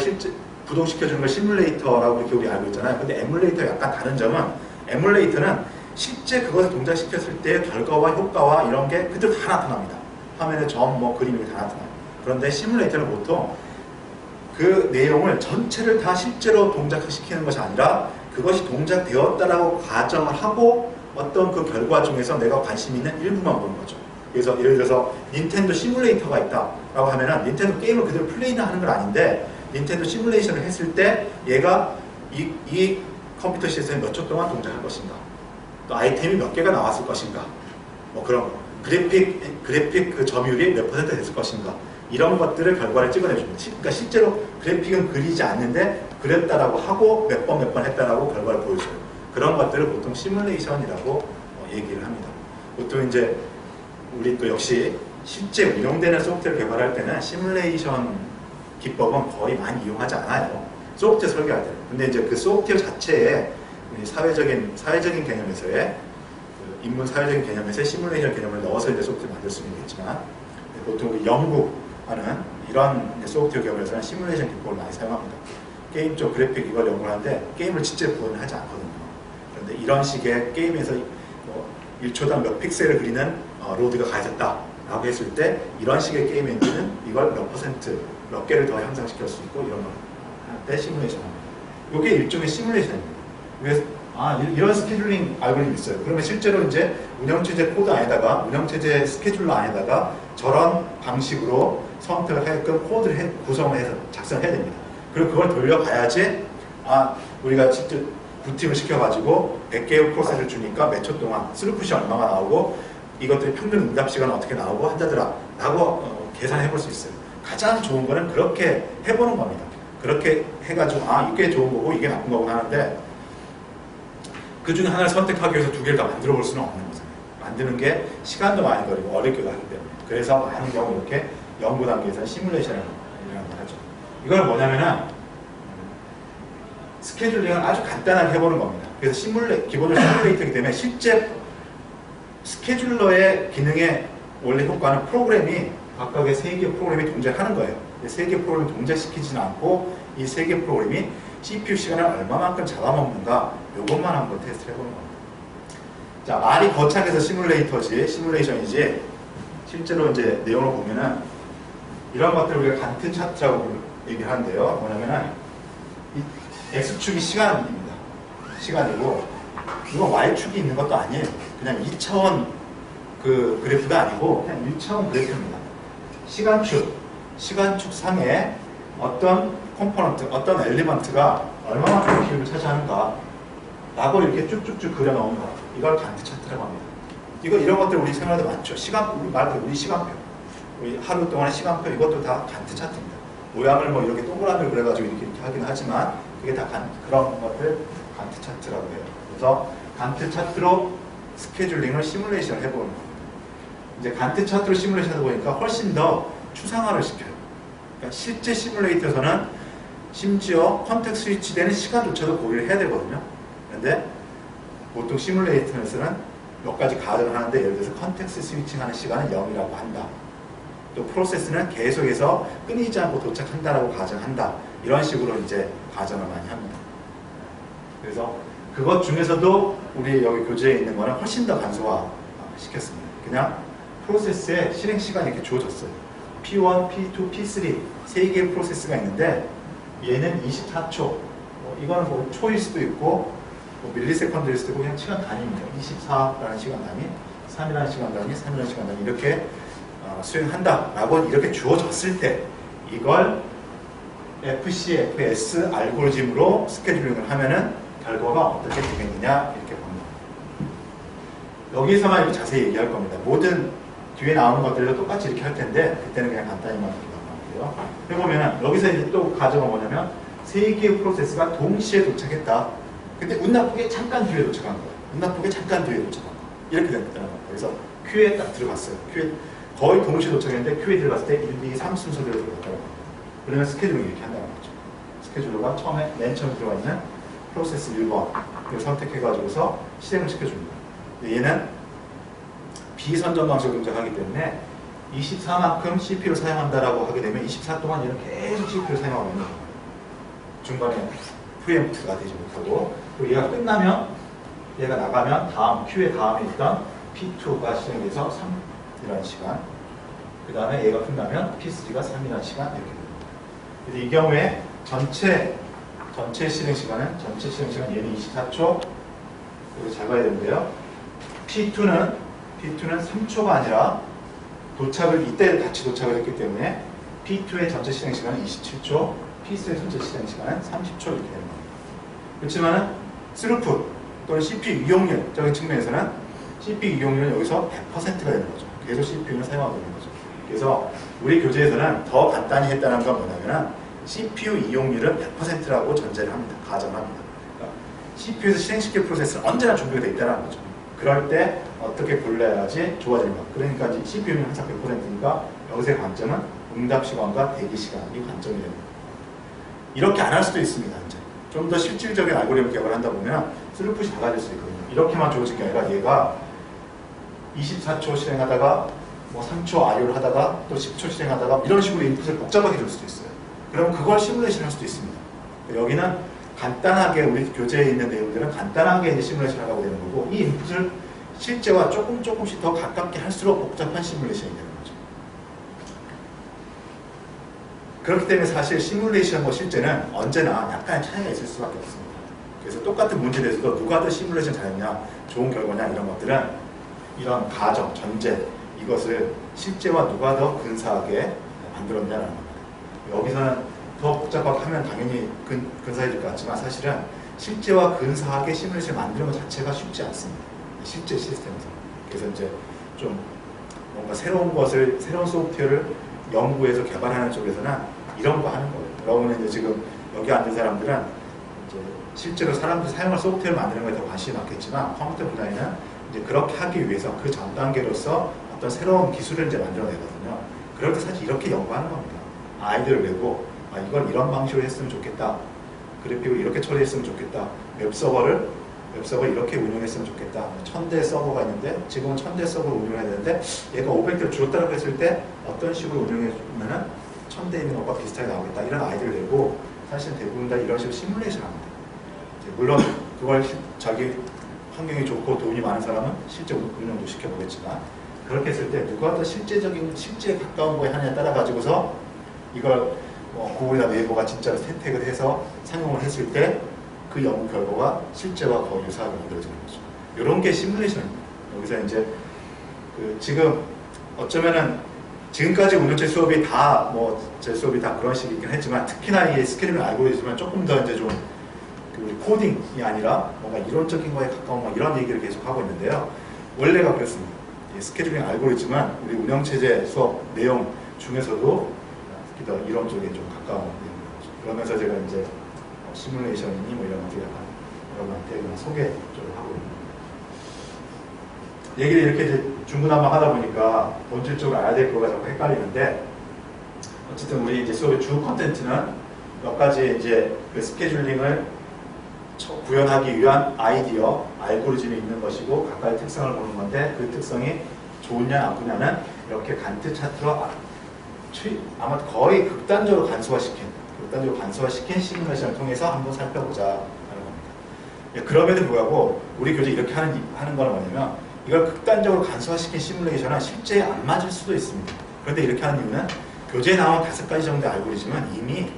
구동시켜주는 걸 시뮬레이터라고 이렇게 우리 알고 있잖아요. 근데 에뮬레이터가 약간 다른 점은 에뮬레이터는 실제 그것을 동작시켰을 때의 결과와 효과와 이런 게 그대로 다 나타납니다. 화면에 점, 그림 이렇게 다 나타나요. 그런데 시뮬레이터는 보통 그 내용을 전체를 다 실제로 동작시키는 것이 아니라 그것이 동작되었다라고 가정을 하고 어떤 그 결과 중에서 내가 관심 있는 일부만 보는 거죠. 그래서 예를 들어서 닌텐도 시뮬레이터가 있다라고 하면은 닌텐도 게임을 그대로 플레이는 하는 건 아닌데 닌텐도 시뮬레이션을 했을 때 얘가 이 컴퓨터 시스템에 몇 초 동안 동작할 것인가 또 아이템이 몇 개가 나왔을 것인가 그런 거 그래픽 그 점유율이 몇 퍼센트 됐을 것인가 이런 것들을 결과를 찍어내줍니다. 그러니까 실제로 그래픽은 그리지 않는데 그렸다라고 하고 몇 번 했다라고 결과를 보여줘요. 그런 것들을 보통 시뮬레이션이라고 얘기를 합니다. 보통 이제 우리 또 역시 실제 운영되는 소프트웨어를 개발할 때는 시뮬레이션 기법은 거의 많이 이용하지 않아요. 소프트웨어 설계할 때는. 근데 이제 그 소프트웨어 자체에 사회적인 개념에서의 인문 사회적인 개념에서 시뮬레이션 개념을 넣어서 이제 소프트웨어 만들 수는 있겠지만 보통 우리 연구하는 이런 소프트웨어 개발에서는 시뮬레이션 기법을 많이 사용합니다. 게임 쪽 그래픽 이걸 연구하는데 게임을 직접 구현을 하지 않거든요. 그런데 이런 식의 게임에서 1초당 몇 픽셀을 그리는 로드가 가해졌다 라고 했을 때 이런 식의 게임 엔진은 이걸 몇 퍼센트, 몇 개를 더 향상시킬 수 있고 이런 걸 할 때 시뮬레이션 합니다. 이게 일종의 시뮬레이션입니다. 그래서 이런 스케줄링 알고리즘이 있어요. 그러면 실제로 이제 운영체제 코드 안에다가 운영체제 스케줄러 안에다가 저런 방식으로 선택을 하게끔 코드를 구성을 해서 작성해야 됩니다. 그리고 그걸 돌려봐야지 우리가 직접 부팅을 시켜가지고 100개의 프로세스를 주니까 몇 초 동안 스루풋이 얼마가 나오고 이것들이 평균 응답 시간은 어떻게 나오고 한다더라 라고 계산해 볼 수 있어요. 가장 좋은 거는 그렇게 해보는 겁니다. 그렇게 해가지고 이게 좋은 거고 이게 나쁜 거고 하는데 그 중에 하나를 선택하기 위해서 두 개를 다 만들어 볼 수는 없는 거잖아요. 만드는 게 시간도 많이 걸리고 어렵기도 하기 때문에 그래서 많은 경우 이렇게 연구 단계에서는 시뮬레이션을 하죠. 이건 뭐냐면은 스케줄링을 아주 간단하게 해보는 겁니다. 그래서 기본적으로 시뮬레이터이기 때문에 실제 스케줄러의 기능의 원래 효과는 프로그램이 각각의 3개의 프로그램이 동작하는 거예요. 3개의 프로그램을 동작시키지는 않고 이 3개의 프로그램이 CPU 시간을 얼마만큼 잡아먹는가 이것만 한번 테스트를 해보는 겁니다. 자, 말이 거창해서 시뮬레이션이지 실제로 이제 내용을 보면은 이런 것들을 우리가 간트 차트라고 얘기를 하는데요. 뭐냐면은 이 X축이 시간입니다. 시간이고 이건 Y축이 있는 것도 아니에요. 그냥 2차원 그 그래프가 아니고 그냥 1차원 그래프입니다. 시간축 상에 어떤 컴포넌트, 어떤 엘리먼트가 얼마만큼 비율을 차지하는가 라고 이렇게 쭉쭉쭉 그려놓은 거. 이걸 간트 차트라고 합니다. 이런 것들 우리 생활에도 많죠. 우리 시간표. 우리 하루 동안의 시간표 이것도 다 간트 차트입니다. 모양을 뭐 이렇게 동그라미를 그려가지고 이렇게 하긴 하지만 그게 다 그런 것들 간트 차트라고 해요. 그래서 간트 차트로 스케줄링을 시뮬레이션을 해보는 겁니다. 이제 간트 차트로 시뮬레이션 하다 보니까 훨씬 더 추상화를 시켜요. 그러니까 실제 시뮬레이터에서는 심지어 컨텍스트 스위치되는 시간조차도 고려를 해야 되거든요. 그런데 보통 시뮬레이터에서는 몇 가지 가정을 하는데 예를 들어서 컨텍스트 스위칭하는 시간은 0이라고 한다. 또 프로세스는 계속해서 끊이지 않고 도착한다라고 가정한다. 이런 식으로 이제 가정을 많이 합니다. 그래서 그것 중에서도 우리 여기 교재에 있는 거는 훨씬 더 간소화 시켰습니다. 그냥 프로세스의 실행 시간이 이렇게 주어졌어요. P1, P2, P3 세 개의 프로세스가 있는데 얘는 24초. 이거는 뭐 초일 수도 있고 밀리세컨드일 수도 있고 그냥 시간 단위입니다. 24라는 시간 단위, 3이라는 시간 단위, 3이라는 시간 단위 이렇게 수행한다라고 이렇게 주어졌을 때 이걸 FCFS 알고리즘으로 스케줄링을 하면은 결과가 어떻게 되겠느냐 이렇게 봅니다. 여기서만 이렇게 자세히 얘기할 겁니다. 모든 뒤에 나오는 것들도 똑같이 이렇게 할 텐데 그때는 그냥 간단히만 기억할게요. 해보면은 여기서 이제 또 가정은 뭐냐면 세 개의 프로세스가 동시에 도착했다. 근데 운 나쁘게 잠깐 뒤에 도착한 거예요. 운 나쁘게 잠깐 뒤에 도착한 거. 이렇게 됐다는 거예요. 그래서 Q에 딱 들어갔어요. Q에 거의 동시에 도착했는데 Q에 들어갔을 때 1, 2, 3 순서대로 들어갔다고 합니다. 그러면 스케줄을 이렇게 한다는 거죠. 스케줄러가 맨 처음에 들어가 있는 프로세스 1번 이걸 선택해가지고서 실행을 시켜줍니다. 얘는 비선전 방식으로 동작하기 때문에 24만큼 CPU를 사용한다라고 하게 되면 24 동안 얘는 계속 CPU를 사용하고 있는 거예요. 중간에 프리엠프트가 되지 못하고 그리고 얘가 끝나면 얘가 나가면 다음 Q의 다음에 있던 P2가 실행돼서 3이라는 시간 그 다음에 얘가 끝나면 P3가 3이라는 시간 이렇게 됩니다. 그래서 이 경우에 전체 실행 시간은 얘는 24초 이거 잘 봐야 되는데요. P2는 3초가 아니라 이때 같이 도착을 했기 때문에 P2의 전체 실행 시간은 27초, P3의 전체 실행 시간은 30초 이렇게 되는 겁니다. 그렇지만은 스루풋 또는 CPU 이용률적인 측면에서는 CPU 이용률은 여기서 100%가 되는 거죠. 계속 CPU를 사용하고 있는 거죠. 그래서 우리 교재에서는 더 간단히 했다는 건 뭐냐면은 CPU 이용률은 100%라고 전제를 합니다. 가정을 합니다. 그러니까 CPU에서 실행시킬 프로세스는 언제나 준비가 되어 있다는 거죠. 그럴 때 어떻게 골라야지 좋아질까? 그러니까 이제 CPU는 항상 100%니까 여기서의 관점은 응답 시간과 대기 시간이 관점이 됩니다. 이렇게 안 할 수도 있습니다. 이제 좀 더 실질적인 알고리즘 개발을 한다 보면 스루풋이 달라질 수 있거든요. 이렇게만 주어진 게 아니라 얘가 24초 실행하다가 뭐 3초 IO를 하다가 또 10초 실행하다가 이런 식으로 인풋을 복잡하게 줄 수도 있어요. 그럼 그걸 시뮬레이션 할 수도 있습니다. 여기는 간단하게 우리 교재에 있는 내용들은 간단하게 이제 시뮬레이션 하라고 되는 거고, 이 인풋을 실제와 조금씩 더 가깝게 할수록 복잡한 시뮬레이션이 되는 거죠. 그렇기 때문에 사실 시뮬레이션과 실제는 언제나 약간의 차이가 있을 수밖에 없습니다. 그래서 똑같은 문제에 대해서도 누가 더 시뮬레이션 잘했냐, 좋은 결과냐 이런 것들은 이런 가정, 전제 이것을 실제와 누가 더 근사하게 만들었냐라는 겁니다. 여기서는 더 복잡하게 하면 당연히 근사해질 것 같지만 사실은 실제와 근사하게 시뮬레이션을 만드는 것 자체가 쉽지 않습니다. 실제 시스템에서. 그래서 이제 좀 뭔가 새로운 소프트웨어를 연구해서 개발하는 쪽에서는 이런 거 하는 거예요. 여러분은 이제 지금 여기 앉은 사람들은 이제 실제로 사람들이 사용할 소프트웨어를 만드는 거에 더 관심이 많겠지만 컴퓨터 분야에는 이제 그렇게 하기 위해서 그 전 단계로서 어떤 새로운 기술을 이제 만들어내거든요. 그럴 때 사실 이렇게 연구하는 겁니다. 아이디어를 내고 이걸 이런 방식으로 했으면 좋겠다. 그래픽을 이렇게 처리했으면 좋겠다. 웹서버 이렇게 운영했으면 좋겠다. 1000대 서버가 있는데 지금은 1000대 서버를 운영해야 되는데 얘가 500대로 줄었다고 했을 때 어떤 식으로 운영해주면 1000대 있는 것과 비슷하게 나오겠다. 이런 아이디어를 내고 사실 대부분 다 이런 식으로 시뮬레이션 합니다. 물론 그걸 자기 환경이 좋고 도움이 많은 사람은 실제 운영도 시켜보겠지만 그렇게 했을 때 누가 더 실제에 가까운 거에 하느냐에 따라 가지고서 이걸 구글이나 네이버가 진짜로 선택을 해서 상용을 했을 때 그 연구 결과가 실제와 거의 유사하게 만들어지는 거죠. 이런 게 시뮬레이션입니다. 여기서 이제 지금 어쩌면은 지금까지 운영체 수업이 다 제 수업이 다 그런 식이긴 했지만 특히나 이 스케줄링 알고리즘은 조금 더 이제 좀 코딩이 아니라 뭔가 이론적인 거에 가까운 이런 얘기를 계속 하고 있는데요. 원래가 그렇습니다. 이 스케줄링 알고리즘은 우리 운영체제 수업 내용 중에서도 특히 더 이론 쪽에 좀 가까운 내용이죠. 그러면서 제가 이제 시뮬레이션이니 뭐 이런 것들 약간 여러분한테 그냥 소개 쪽을 하고 있는 거예요. 얘기를 이렇게 이제 중구난방 하다 보니까 본질적으로 알아야 될 거가 자꾸 헷갈리는데 어쨌든 우리 이제 수업의 주 컨텐츠는 몇 가지 이제 그 스케줄링을 구현하기 위한 아이디어, 알고리즘이 있는 것이고 각각의 특성을 보는 건데 그 특성이 좋으냐 나쁘냐는 이렇게 간트 차트로 아마 거의 극단적으로 간소화시킨 시뮬레이션을 통해서 한번 살펴보자 하는 겁니다. 그럼에도 불구하고 우리 교재 이렇게 하는 건 뭐냐면 이걸 극단적으로 간소화시킨 시뮬레이션은 실제에 안 맞을 수도 있습니다. 그런데 이렇게 하는 이유는 교재에 나온 5가지 정도의 알고리즘은 이미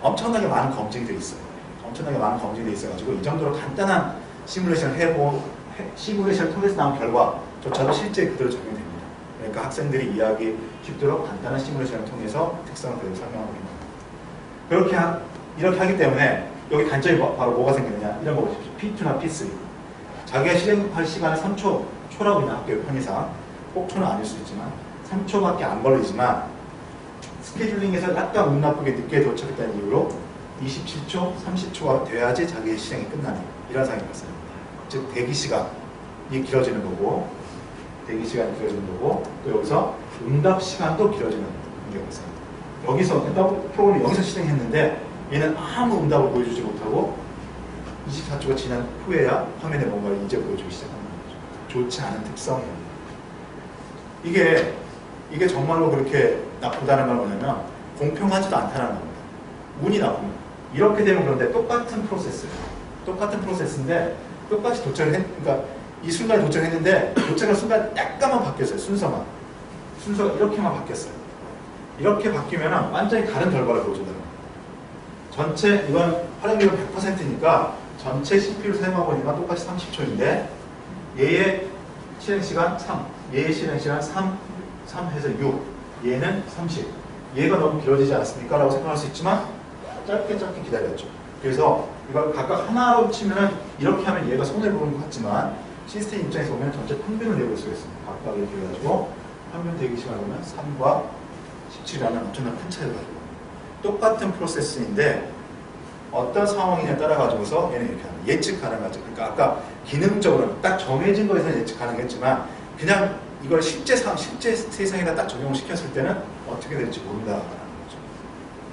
엄청나게 많은 검증이 되어 있어요. 엄청나게 많은 검증이 되어 있어가지고 이 정도로 간단한 시뮬레이션을 시뮬레이션을 통해서 나온 결과조차도 실제 그대로 적용됩니다. 그러니까 학생들이 이해하기 쉽도록 간단한 시뮬레이션을 통해서 특성을 그대로 설명하고 있는 겁니다. 이렇게 하기 때문에 여기 단점이 바로 뭐가 생기느냐 이런 거 보십시오. P2나 P3 자기가 실행할 시간은 3초라고 있는 학교의 편의상 꼭 초는 아닐 수 있지만 3초밖에 안 걸리지만 스케줄링에서 약간 운 나쁘게 늦게 도착했다는 이유로 27초, 30초가 돼야지 자기의 실행이 끝나는 이런 상황이 발생합니다. 즉 대기시간이 길어지는 거고 또 여기서 응답 시간도 길어지는 문제가 발생합니다. 여기서 프로그램이 여기서 실행했는데 얘는 아무 응답을 보여주지 못하고 24초가 지난 후에야 화면에 뭔가를 이제 보여주기 시작하는 거죠. 좋지 않은 특성이에요. 이게 정말로 그렇게 나쁘다는 건 뭐냐면 공평하지도 않다는 겁니다. 운이 나쁩니다. 이렇게 되면 그런데 똑같은 프로세스인데 똑같이 그러니까 이 순간에 도착했는데 도착한 순간 약간만 바뀌었어요. 순서가 이렇게만 바뀌었어요. 이렇게 바뀌면 완전히 다른 결과를 보여준다는 겁니다. 전체 이건 활용률은 100%니까 전체 CPU를 사용하고 있는 건 똑같이 30초인데 얘의 실행시간 3, 얘의 실행시간 3 해서 6, 얘는 30. 얘가 너무 길어지지 않습니까? 라고 생각할 수 있지만 짧게 기다렸죠. 그래서 이걸 각각 하나로 치면은 이렇게 하면 얘가 손해보는 것 같지만 시스템 입장에서 보면 전체 평균을 내볼 수가 있습니다. 각각 이렇게 해가지고 평균 대기시간을 보면 3과 17이라는 엄청난 큰 차이를 가지고 똑같은 프로세스인데 어떤 상황이냐에 따라 가지고서 얘는 이렇게 합니다. 예측 가능하죠. 그러니까 아까 기능적으로 딱 정해진 거에서는 예측 가능했지만 그냥 이걸 실제 세상에다 딱 적용시켰을 때는 어떻게 될지 모른다라는 거죠.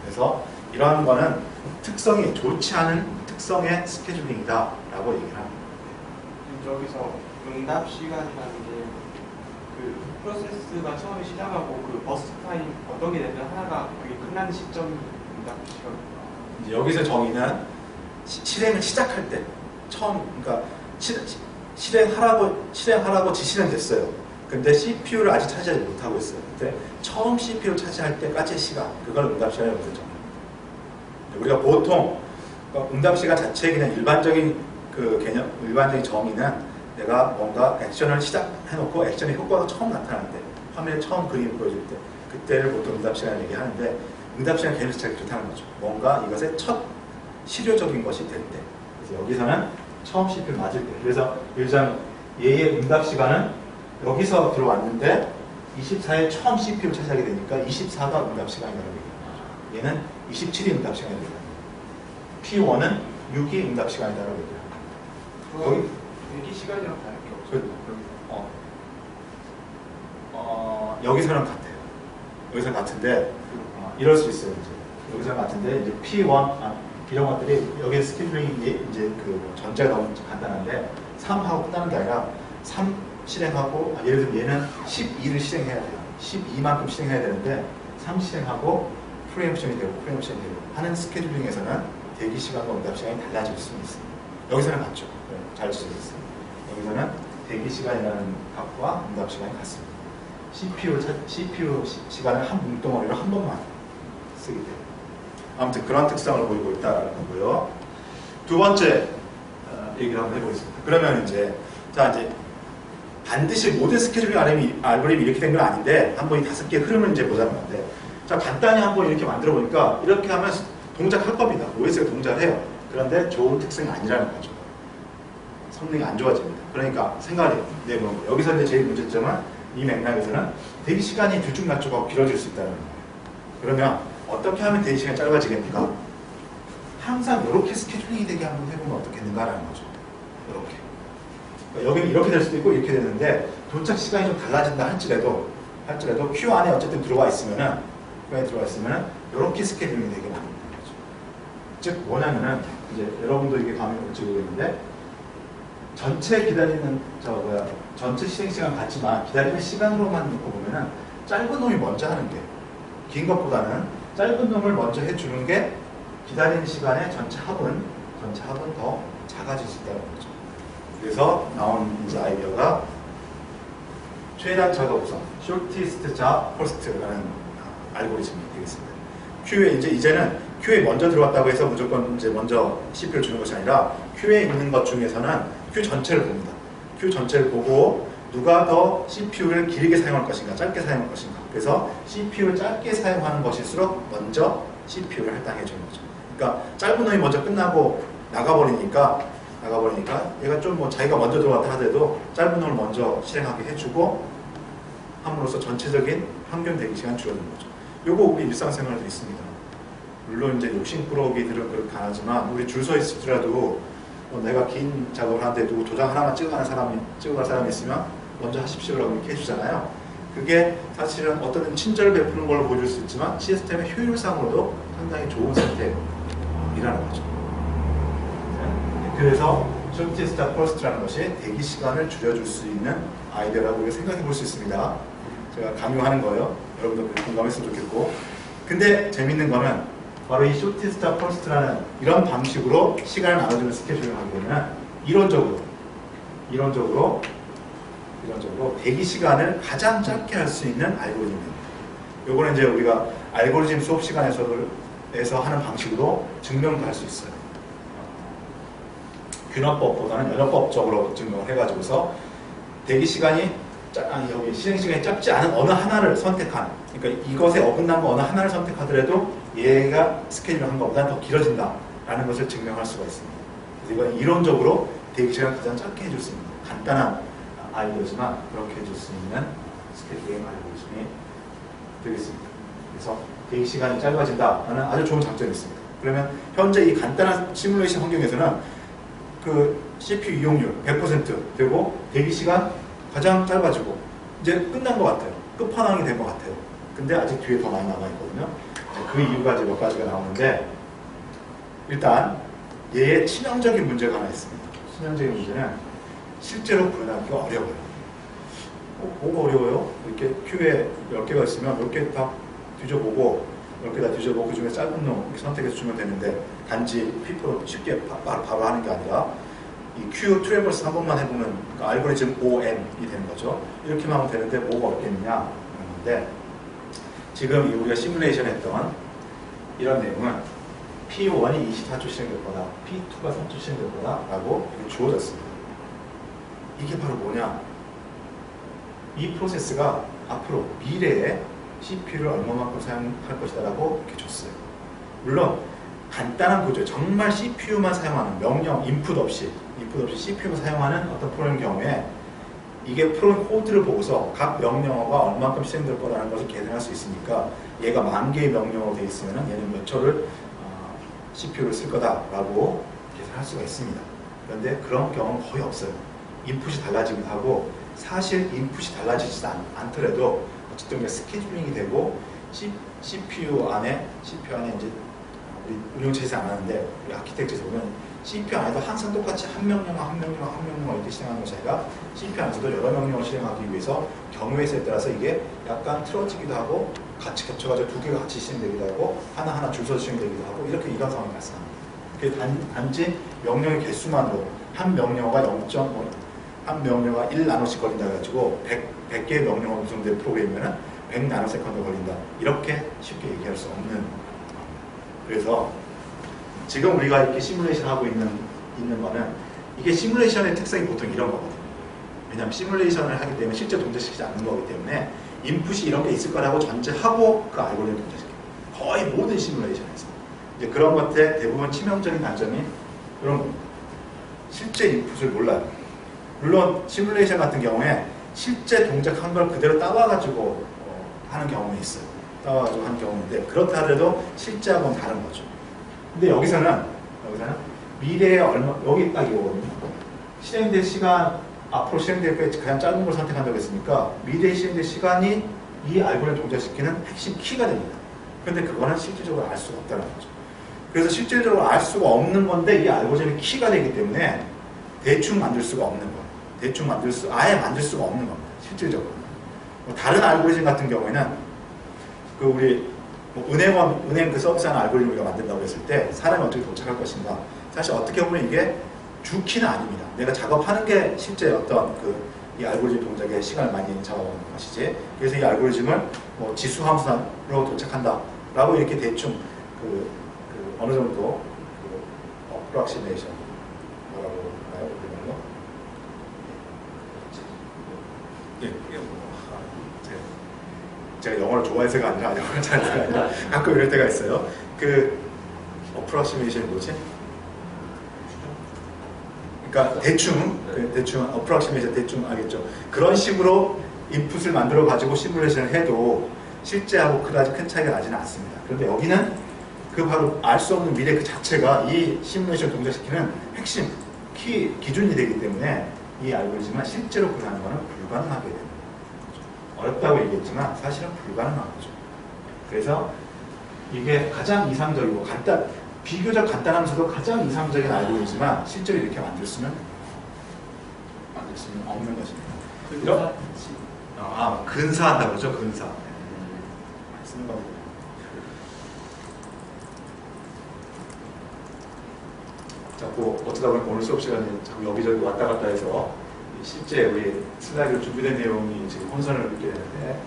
그래서 이러한 거는 특성이 좋지 않은 특성의 스케줄링이다 라고 얘기를 합니다. 여기서 응답 시간이라는 게 그 프로세스가 처음에 시작하고 그 버스트 타임 어떤 게 되면 하나가 그게 끝나는 시점입니다. 이제 여기서 정의는 실행을 시작할 때 처음 그러니까 실행하라고 지시는 됐어요. 근데 CPU를 아직 차지하지 못하고 있어요. 근데 처음 CPU 차지할 때까지의 시간 그걸 응답 시간이라고 부르죠. 우리가 보통 응답 시간 자체의 그냥 일반적인 그 개념, 일반적인 정의는 내가 뭔가 액션을 시작해놓고 액션의 효과가 처음 나타날 때, 화면에 처음 그림이 보여질 때, 그때를 보통 응답 시간을 얘기하는데 응답 시간 개념 자체가 그렇다는 거죠. 뭔가 이것의 첫 실효적인 것이 될 때. 그래서 여기서는 처음 CPU 맞을 때. 그래서 일단 얘의 응답 시간은 여기서 들어왔는데 24에 처음 CPU를 차지하게 되니까 24가 응답 시간이라고 얘기해요. 얘는 27이 응답 시간이라고 얘기해요. P1은 6이 응답 시간이라고 얘기해요. 거기 대기 시간이랑 다를 게 없어요. 여기서는 같아요. 여기서는 같은데 이럴 수 있어요. 이제 여기서는 같은데 이제 P1 이런 것들이 여기 스케줄링이 이제 그 전제가 너무 간단한데 3하고 끝나는 게 아니라 3 실행하고 예를 들면 얘는 12를 실행해야 돼요. 12만큼 실행해야 되는데 3 실행하고 프리엠션이 되고 프리엠션이 되고 하는 스케줄링에서는 대기 시간과 응답 시간이 달라질 수 있습니다. 여기서는 같죠. 네, 잘 지적했어요. 여기서는 대기 시간이라는 값과 응답 시간이 같습니다. CPU 시간을 한 뭉덩어리로 한 번만 쓰기 때문에 아무튼 그런 특성을 보이고 있다는 거고요. 두 번째 얘기를 한번 해보겠습니다. 그러면 이제 반드시 모든 스케줄링 알고리즘이 이렇게 된 건 아닌데 한번 이 5개의 흐름을 이제 보자는 건데 자 간단히 한번 이렇게 만들어 보니까 이렇게 하면 동작할 겁니다. OS가 동작을 해요. 그런데 좋은 특성이 아니라는 거죠. 성능이 안 좋아집니다. 그러니까 생각을 내보는 거예요. 여기서 이제 제일 문제점은 이 맥락에서는 대기 시간이 들쭉날쭉하고 길어질 수 있다는 거예요. 그러면 어떻게 하면 대기 시간이 짧아지겠습니까? 항상 이렇게 스케줄링이 되게 한번 해보면 어떻겠는가라는 거죠. 이렇게. 그러니까 여기는 이렇게 될 수도 있고 이렇게 되는데 도착 시간이 좀 달라진다 할지라도 큐 안에 어쨌든 들어와 있으면은 이렇게 스케줄링이 되게 만든다는 거죠. 즉 뭐냐면은 이제 여러분도 이게 감이 올지 모르겠는데 전체 기다리는 전체 실행 시간 같지만 기다리는 시간으로만 놓고 보면은 짧은 놈이 먼저 하는 게 긴 것보다는 짧은 놈을 먼저 해주는 게 기다리는 시간의 전체 합은 더 작아질 수 있다는 거죠. 그래서 나온 이제 아이디어가 최단 작업 우선 shortest job first라는 알고리즘이 되겠습니다. 이제는 큐에 먼저 들어왔다고 해서 무조건 이제 먼저 CPU를 주는 것이 아니라 큐에 있는 것 중에서는 큐 전체를 봅니다. 큐 전체를 보고 누가 더 CPU를 길게 사용할 것인가, 짧게 사용할 것인가. 그래서 CPU를 짧게 사용하는 것일수록 먼저 CPU를 할당해 주는 거죠. 그러니까 짧은 놈이 먼저 끝나고 나가버리니까 얘가 좀 뭐 자기가 먼저 들어왔다 하더라도 짧은 놈을 먼저 실행하게 해주고 함으로써 전체적인 평균 대기 시간 줄어드는 거죠. 요거 우리 일상생활에도 있습니다. 물론 이제 욕심꾸러기들은 그렇게 안 하지만 우리 줄 서 있을지라도 내가 긴 작업을 하는데 누구 도장 하나만 찍어갈 사람이 있으면 먼저 하십시오라고 이렇게 해주잖아요. 그게 사실은 어떤 친절을 베푸는 걸 보여줄 수 있지만 시스템의 효율상으로도 상당히 좋은 선택이라는 거죠. 그래서 shortest job first라는 것이 대기 시간을 줄여줄 수 있는 아이디어라고 생각해 볼 수 있습니다. 제가 강요하는 거예요. 여러분도 공감했으면 좋겠고. 근데 재밌는 거는 바로 이 shortest job first라는 이런 방식으로 시간을 나눠주는 스케줄을 하게 되면 이론적으로 대기 시간을 가장 짧게 할 수 있는 알고리즘입니다. 요거는 이제 우리가 알고리즘 수업 시간에서 하는 방식으로 증명도 할 수 있어요. 균화법보다는 연화법적으로 증명을 해가지고서 대기 시간이 여기 실행 시간이 짧지 않은 어느 하나를 선택한, 그러니까 이것에 어긋난 거 어느 하나를 선택하더라도 얘가 스케줄을 한 것보다는 더 길어진다라는 것을 증명할 수가 있습니다. 그래서 이건 이론적으로 대기 시간을 가장 짧게 해줄 수 있는 간단한 아이디어지만 그렇게 해줄 수 있는 스케줄링 알고리즘이 되겠습니다. 그래서 대기 시간이 짧아진다라는 아주 좋은 장점이 있습니다. 그러면 현재 이 간단한 시뮬레이션 환경에서는 그 CPU 이용률 100% 되고 대기 시간 가장 짧아지고 이제 끝난 것 같아요. 끝판왕이 된 것 같아요. 근데 아직 뒤에 더 많이 남아있거든요. 그 이유가 이제 몇 가지가 나오는데 일단 얘의 치명적인 문제가 하나 있습니다. 치명적인 문제는 실제로 구현하기가 어려워요. 뭐가 어려워요? 이렇게 큐에 10개가 있으면 10개 다 뒤져보고 10개 다 뒤져보고 그 중에 짧은 놈 이렇게 선택해서 주면 되는데 단지 피프로 쉽게 바로 하는 게 아니라 이 Q 트래버스 한 번만 해보면 그러니까 알고리즘 ON이 되는 거죠. 이렇게만 하면 되는데 뭐가 없겠느냐 그런데 지금 우리가 시뮬레이션 했던 이런 내용은 P1이 24초 실행될 거다, P2가 3초 실행될 거다 라고 주어졌습니다. 이게 바로 뭐냐? 이 프로세스가 앞으로 미래에 CPU를 얼마만큼 사용할 것이다 라고 이렇게 줬어요. 물론 간단한 구조, 정말 CPU만 사용하는 명령, 인풋 없이 CPU만 사용하는 어떤 프로그램 경우에 이게 프로그램 코드를 보고서 각 명령어가 얼마만큼 실행될 거라는 것을 계산할 수 있으니까 얘가 10,000개의 명령어로 되어 있으면 얘는 몇 초를 CPU를 쓸 거다라고 계산할 수가 있습니다. 그런데 그런 경우는 거의 없어요. 인풋이 달라지기도 하고 사실 인풋이 달라지지 않더라도 어쨌든 스케줄링이 되고 CPU 안에 이제 우리 운영체에서 안 하는데 우리 아키텍처에서 보면 CPU 안에도 항상 똑같이 한 명령어 이렇게 실행하는 것이 아니라 CPU 안에서도 여러 명령을 실행하기 위해서 경우의 수에 따라서 이게 약간 틀어지기도 하고 같이 겹쳐가지고 두 개가 같이 실행되기도 하고 하나하나 줄 서서 실행되기도 하고 이렇게 이런 상황이 발생합니다. 그게 단지 명령의 개수만으로 한 명령어가 1 나노씩 걸린다 해가지고 100개의 명령어 구성된 프로그램이면 100 나노세컨드 걸린다. 이렇게 쉽게 얘기할 수 없는. 그래서 지금 우리가 이렇게 시뮬레이션 하고 있는 거는 이게 시뮬레이션의 특성이 보통 이런 거거든요. 왜냐하면 시뮬레이션을 하기 때문에 실제 동작시키지 않는 거기 때문에 인풋이 이런 게 있을 거라고 전제하고 그 알고리즘을 동작시켜요. 거의 모든 시뮬레이션에서. 이제 그런 것들의 대부분 치명적인 단점이 그런 겁니다. 실제 인풋을 몰라요. 물론 시뮬레이션 같은 경우에 실제 동작한 걸 그대로 따와가지고 하는 경우는 있어요. 따와가지고 하는 경우인데 그렇다 하더라도 실제하고는 다른 거죠. 근데 여기서는 미래에 여기 딱 이거거든요. 실행될 시간, 앞으로 실행될 때 가장 짧은 걸 선택한다고 했으니까 미래에 실행될 시간이 이 알고리즘을 동작시키는 핵심 키가 됩니다. 그런데 그거는 실질적으로 알 수가 없다는 거죠. 그래서 실질적으로 알 수가 없는 건데 이 알고리즘이 키가 되기 때문에 대충 만들 수가 없는 거예요. 아예 만들 수가 없는 겁니다. 실질적으로. 다른 알고리즘 같은 경우에는 그 우리 은행 그 서비스하는 알고리즘을 우리가 만든다고 했을 때 사람이 어떻게 도착할 것인가. 사실 어떻게 보면 이게 주키는 아닙니다. 내가 작업하는 게 실제 어떤 이 알고리즘 동작에 시간을 많이 잡아먹는 것이지. 그래서 이 알고리즘을 지수 함수로 도착한다라고 이렇게 대충 어느 정도 어프락시메이션 뭐라고 하나요? 우리말로? 제가 영어를 좋아해서가 아니라 영어를 잘해서가 아니라 가끔 이럴 때가 있어요. 어프락시메이션이 뭐지? 그러니까 대충 어프락시메이션 대충 알겠죠? 그런 식으로 인풋을 만들어 가지고 시뮬레이션을 해도 실제하고 그다지 큰 차이가 나지는 않습니다. 그런데 여기는 바로 알 수 없는 미래 그 자체가 이 시뮬레이션을 동작시키는 핵심 기준이 되기 때문에 이 알고리즘은 실제로 구현하는 것은 불가능하게 됩니다. 어렵다고 얘기했지만 사실은 불가능한 거죠. 그래서 이게 가장 이상적이고 비교적 간단하면서도 가장 이상적인 알고리즘이지만 실제로 이렇게 만들 수는 없는 것입니다. 근사한다고 그러죠. 근사. 쓰는 거. 자꾸 어쩌다 보니 오늘 수업 시간에 자꾸 여기저기 왔다 갔다 해서 실제 우리 슬라이드로 준비된 내용이 지금 혼선을 느끼게 되는데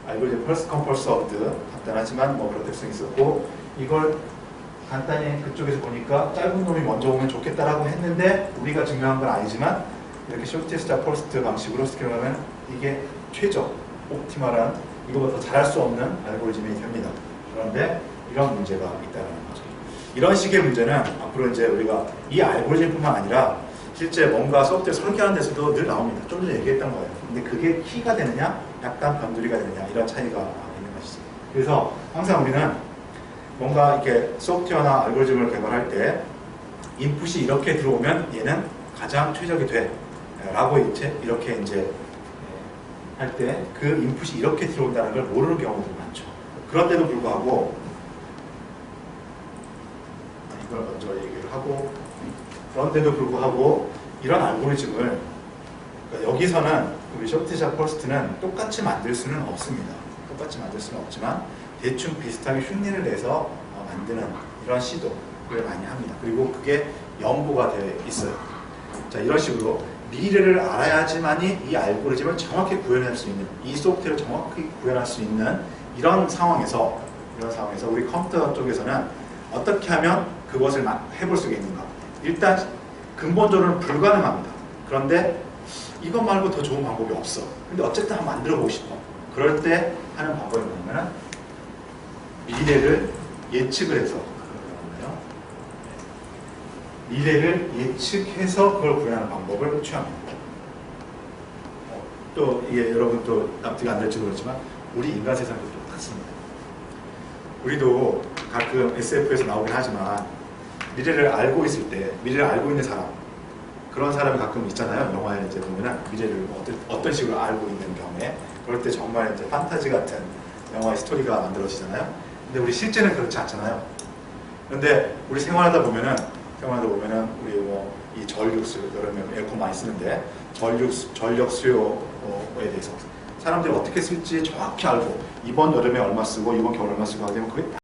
알고리즘 퍼스트 컴 퍼스트 서브드 간단하지만 그런 특성이 있었고 이걸 간단히 그쪽에서 보니까 짧은 놈이 먼저 오면 좋겠다라고 했는데 우리가 증명한 건 아니지만 이렇게 쇼티스트 퍼스트 방식으로 스케일하면 이게 최적, 옵티멀한 이거보다 더 잘할 수 없는 알고리즘이 됩니다. 그런데 이런 문제가 있다는 거죠. 이런 식의 문제는 앞으로 이제 우리가 이 알고리즘뿐만 아니라 실제 뭔가 소프트웨어 설계하는 데서도 늘 나옵니다. 좀 전에 얘기했던 거예요. 근데 그게 키가 되느냐, 약간 변두리가 되느냐 이런 차이가 있는 것이죠. 그래서 항상 우리는 뭔가 이렇게 소프트웨어나 알고리즘을 개발할 때 인풋이 이렇게 들어오면 얘는 가장 최적이 돼 라고 이렇게 이제 할 때 그 인풋이 이렇게 들어온다는 걸 모르는 경우도 많죠. 그런데도 불구하고 이걸 먼저 얘기를 하고 그런데도 불구하고 이런 알고리즘을 그러니까 여기서는 우리 쇼트샷 퍼스트는 똑같이 만들 수는 없습니다. 똑같이 만들 수는 없지만 대충 비슷하게 흉내를 내서 만드는 이런 시도를 많이 합니다. 그리고 그게 연보가 되어 있어요. 자, 이런 식으로 미래를 알아야지만이 이 알고리즘을 정확히 구현할 수 있는, 이 소프트웨어를 정확히 구현할 수 있는 이런 상황에서 우리 컴퓨터 쪽에서는 어떻게 하면 그것을 해볼 수 있는가. 일단 근본적으로는 불가능합니다. 그런데 이것 말고 더 좋은 방법이 없어. 근데 어쨌든 한번 만들어 보고 싶어. 그럴 때 하는 방법이 뭐냐면 미래를 예측을 해서 미래를 예측해서 그걸 구현하는 방법을 취합니다. 또 이게 여러분 또 납득이 안 될지 모르지만 우리 인간 세상도 똑같습니다. 우리도 가끔 SF에서 나오긴 하지만 미래를 알고 있을 때, 미래를 알고 있는 사람, 그런 사람이 가끔 있잖아요. 영화에 이제 보면은 미래를 뭐 어떤 식으로 알고 있는 경우에, 그럴 때 정말 이제 판타지 같은 영화의 스토리가 만들어지잖아요. 근데 우리 실제는 그렇지 않잖아요. 그런데 우리 생활하다 보면은 우리 뭐 이 전력 수요, 여름에 에어컨 많이 쓰는데 전력 수요에 대해서 사람들이 어떻게 쓸지 정확히 알고 이번 여름에 얼마 쓰고 이번 겨울 얼마 쓰고 하게 되면 그게